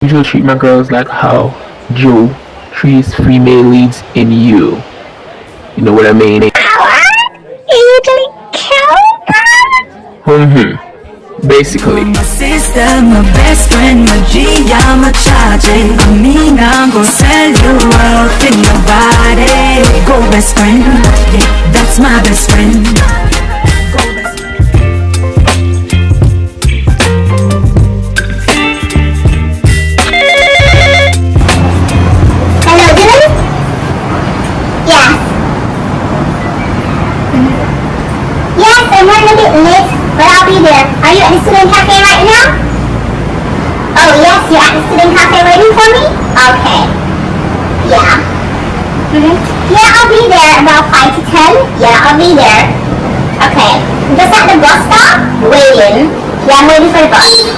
Usually treat my girls like how Joe treats female leads in you. You know what I mean? You usually kill Basically. My sister, my best friend, my G, I'm a charging. I mean, I'm gonna sell you out in your body. Go best friend, yeah, that's my best friend. Go best friend. Hello, Dylan? Yes. Yes, I'm running a bit late, but I'll be there. Are you at the student cafe right now? Oh, yes, you're at the student cafe waiting for me? Okay. Yeah. Yeah, I'll be there about 5 to 10. Yeah, I'll be there. Okay. Just at the bus stop? Waiting. Yeah, I'm waiting for the bus.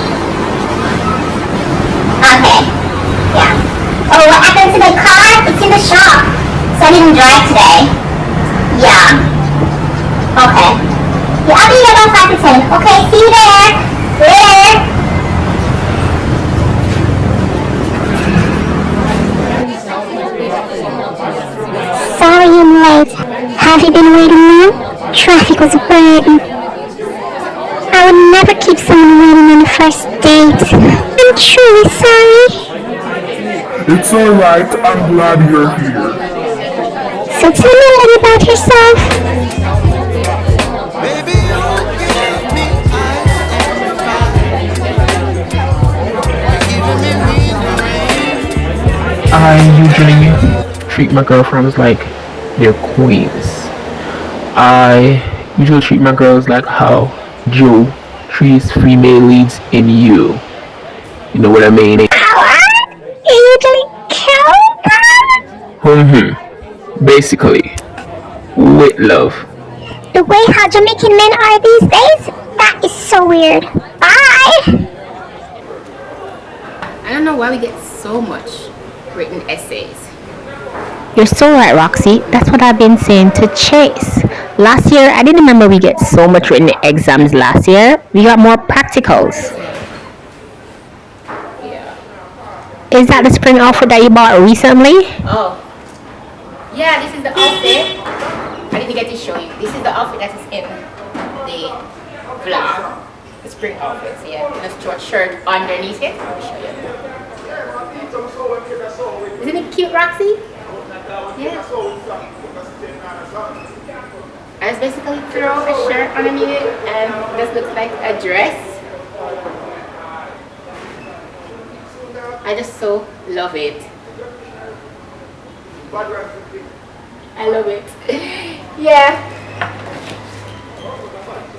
Okay. Yeah. Oh, what happened to my car? It's in the shop. So I didn't drive today. Yeah. Okay. Yeah, I'll be there about 5 to 10. Okay, see you there. Later. Sorry I'm late. Have you been waiting long? Traffic was a burden. I would never keep someone waiting on the first date. I'm truly sorry. It's alright, I'm glad you're here. So tell me a little about yourself. Baby, you give me ice and fire. You're giving me rain. I usually treat my girlfriends like they're queens. I usually treat my girls like how Joe treats female leads in you. You know what I mean? You usually kill Basically. With love. the way how Jamaican men are these days? That is so weird. Bye. I don't know why we get so much written essays. You're so right, Roxy. That's what I've been saying to Chase. Last year, I didn't remember we get so much written exams last year. We got more practicals. Yeah. Is that the spring outfit that you bought recently? Oh. Yeah, this is the outfit. I didn't get to show you. This is the outfit that is in the vlog. The spring outfits, yeah. And a short shirt underneath it. Let me show you. Isn't it cute, Roxy? Yeah. I just basically throw a shirt underneath it and this looks like a dress. I just so love it. I love it. Yeah.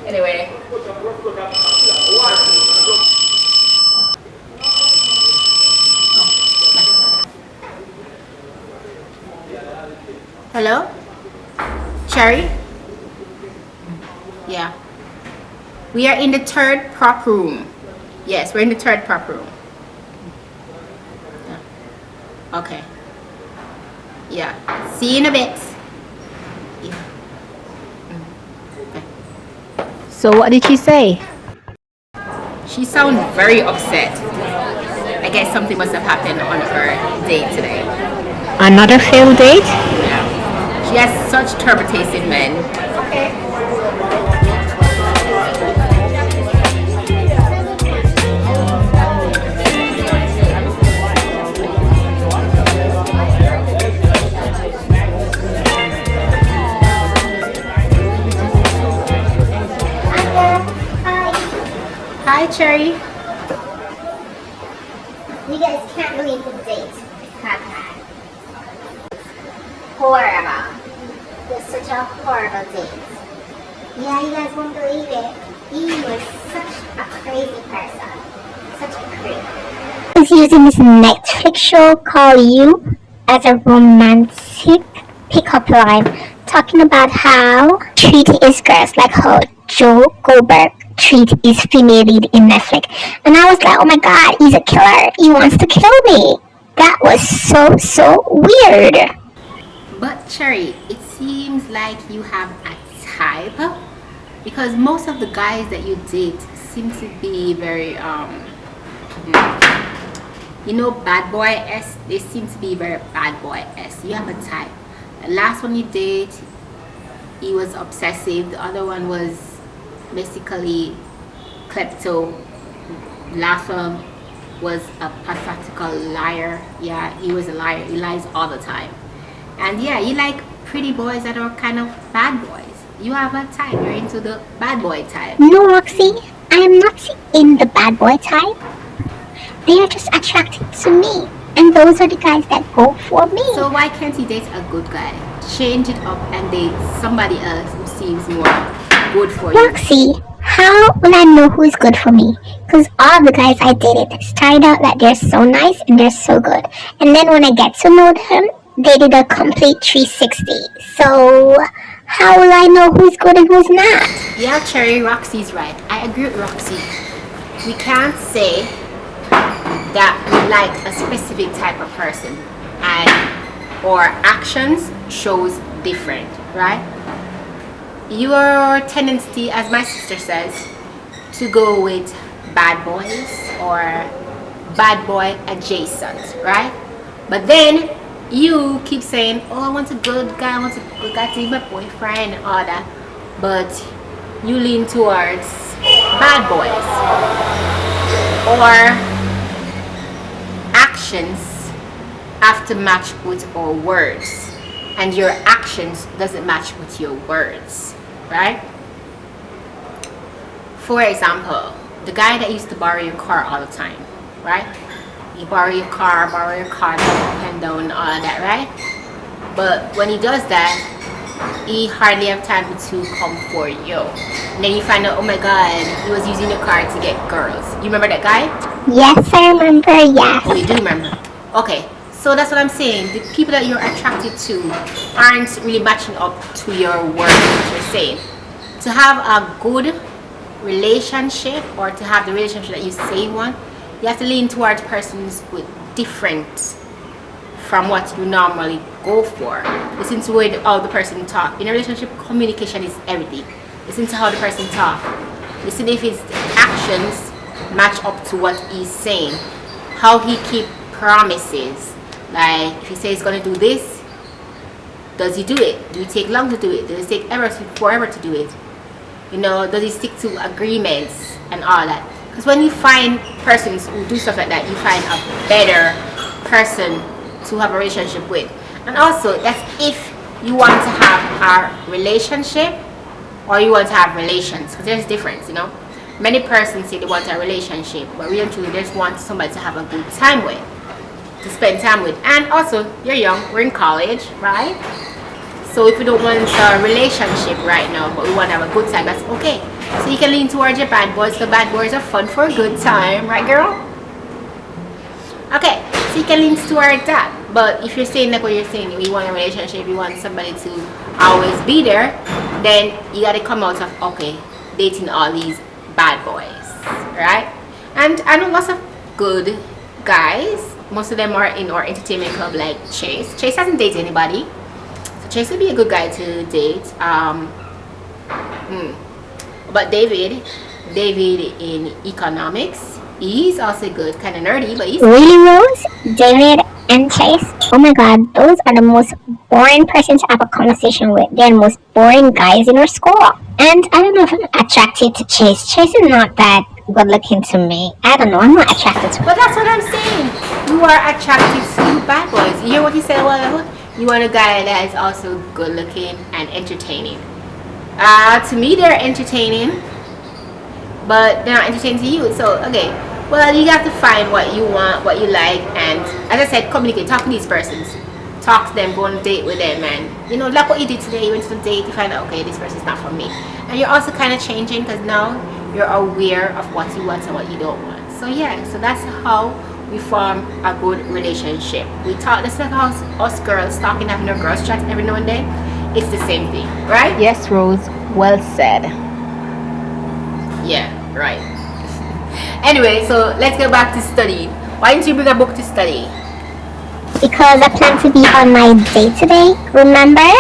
Anyway. Hello? Cherry? Yeah. We are in the third prop room. Yes, we're in the third prop room. Yeah. Okay. Yeah. See you in a bit. Yeah. Okay. So what did she say? She sounds very upset. I guess something must have happened on her date today. Another failed date? Yeah. She has such turbo taste in men. Okay. Hi, Cherry. You guys can't believe the date I've had. Horrible. It was such a horrible date. Yeah, you guys won't believe it. He was such a crazy person. Such a creep. He's using this Netflix show called You as a romantic pickup line, talking about how treat his girls like how Joe Goldberg treat his female lead in Netflix. And I was like, oh my god, he's a killer. He wants to kill me. That was so weird. But Cherry, it seems like you have a type, because most of the guys that you date seem to be very You know, bad boy S, they seem to be very bad boy S. You have a type. The last one you did, he was obsessive. The other one was basically klepto. Last one was a pathetical liar. Yeah, he was a liar. He lies all the time. And yeah, you like pretty boys that are kind of bad boys. You have a type. You're into the bad boy type. No, Roxy, I am not in the bad boy type. They are just attracted to me. And those are the guys that go for me. So why can't you date a good guy? Change it up and date somebody else who seems more good for you. Roxy, how will I know who's good for me? Because all the guys I dated started out that they're so nice and they're so good. And then when I get to know them, they did a complete 360. So how will I know who's good and who's not? Yeah, Cherry, Roxy's right. I agree with Roxy. We can't say that we like a specific type of person and or actions shows different, right? Your tendency, as my sister says, to go with bad boys or bad boy adjacent, right? But then you keep saying, oh, I want a good guy, I want a good guy to be my boyfriend and all that, but you lean towards bad boys or actions have to match with our words and your actions doesn't match with your words, right? For example, the guy that used to borrow your car all the time, right? You borrow your car up and down, all of that, right? But when he does that, he hardly have time to come for you. And then you find out, oh my god, he was using your car to get girls. You remember that guy? Yes, I remember, yes. Oh, you do remember? Okay, so that's what I'm saying. The people that you're attracted to aren't really matching up to your words, what you're saying. To have a good relationship or to have the relationship that you say you want, you have to lean towards persons with different from what you normally go for. Listen to how the person talk. In a relationship, communication is everything. Listen to how the person talk. Listen if his actions match up to what he's saying. How he keep promises. Like if he says he's gonna do this, does he do it? Do he take long to do it? Does it take forever to do it? You know, does he stick to agreements and all that? Because when you find persons who do stuff like that, you find a better person to have a relationship with. And also, that's if you want to have a relationship or you want to have relations, because there's a difference, you know. Many persons say they want a relationship, but really and truly they just want somebody to have a good time with, to spend time with. And also, you're young, we're in college, right? So if we don't want a relationship right now, but we want to have a good time, that's okay. So you can lean towards your bad boys. The bad boys are fun for a good time, right, girl? Okay, so you can lean towards that. But if you're saying like what you're saying, you want a relationship, you want somebody to always be there, then you got to come out of, okay, dating all these bad boys, right? And I know lots of good guys. Most of them are in our entertainment club, like Chase. Chase hasn't dated anybody, so Chase would be a good guy to date. But David in economics, he's also good, kind of nerdy, but he's Really, Rose? David and Chase? Oh my god, those are the most boring persons to have a conversation with. They're the most boring guys in our school. And I don't know if I'm attracted to Chase. Chase is not that good looking to me. I don't know, I'm not attracted to him. But that's what I'm saying. You are attracted to bad boys. You hear what he said a while ago? You want a guy that is also good looking and entertaining. To me, they're entertaining, but they're not entertaining to you. So, okay. Well, you have to find what you want, what you like, and as I said, communicate. Talk to these persons. Talk to them, go on a date with them, and you know, like what you did today. You went to a date, you find out, okay, this person's not for me. And you're also kind of changing because now you're aware of what you want and what you don't want. So yeah, so that's how we form a good relationship. We talk, that's like how us girls talking, having our girls chat every now and then. It's the same thing, right? Yes, Rose, well said. Yeah, right. Anyway, so let's go back to study. Why didn't you bring a book to study? Because I plan to be on my date today, remember?